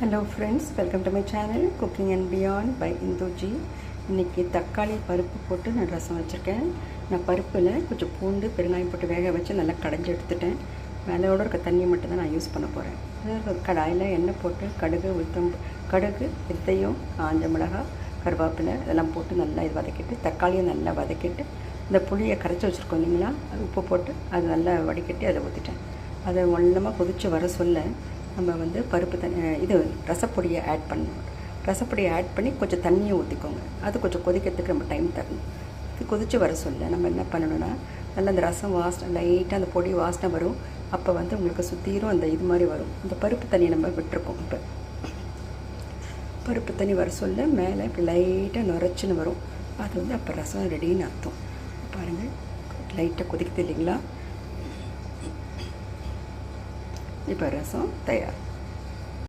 Hello friends, welcome to my channel cooking and beyond by Indhuji. இன்றைக்கி தக்காளி பருப்பு போட்டு நான் ரசம் வச்சுருக்கேன். நான் பருப்பில் கொஞ்சம் பூண்டு பெருங்காயம் போட்டு வேக வச்சு நல்லா கடைஞ்சி எடுத்துட்டேன். மேலோட இருக்க தண்ணி மட்டும் தான் நான் யூஸ் பண்ண போகிறேன். ஒரு கடாயில் எண்ணெய் போட்டு கடுகு வெந்தயம் காஞ்ச மிளகாய் கருவேப்பிலை இதெல்லாம் போட்டு நல்லா இது வதக்கிட்டு தக்காளியை நல்லா வதக்கிட்டு இந்த புளியை கரைச்சி வச்சுருக்கோம் இல்லைங்களா, அது உப்பு போட்டு அது நல்லா வடிகட்டி அதில் ஊற்றிட்டேன். அதை ஒன்றமாக கொதித்து வர சொல்ல நம்ம பருப்பு இது ரசப்பொடியை ஆட் பண்ணணும். ரசப்பொடியை ஆட் பண்ணி கொஞ்சம் தண்ணியை ஊற்றிக்கோங்க. அது கொஞ்சம் கொதிக்கிறதுக்கு நம்ம டைம் தரணும். இது கொதித்து வர சொல்ல நம்ம என்ன பண்ணணும்னா, நல்லா அந்த ரசம் வாசனை லைட்டாக அந்த பொடி வாசனை வரும். அப்போ உங்களுக்கு சுற்றிரும் அந்த இது மாதிரி வரும். இந்த பருப்பு தண்ணியை நம்ம விட்டுருக்கோம். இப்போ பருப்பு தண்ணி வர சொல்ல மேலே இப்போ லைட்டாக நுரைச்சின்னு வரும். அது அப்போ ரசம் ரெடின்னு அர்த்தம். பாருங்கள், லைட்டாக கொதிக்குது இல்லைங்களா. இப்போ ரசம் தயார்.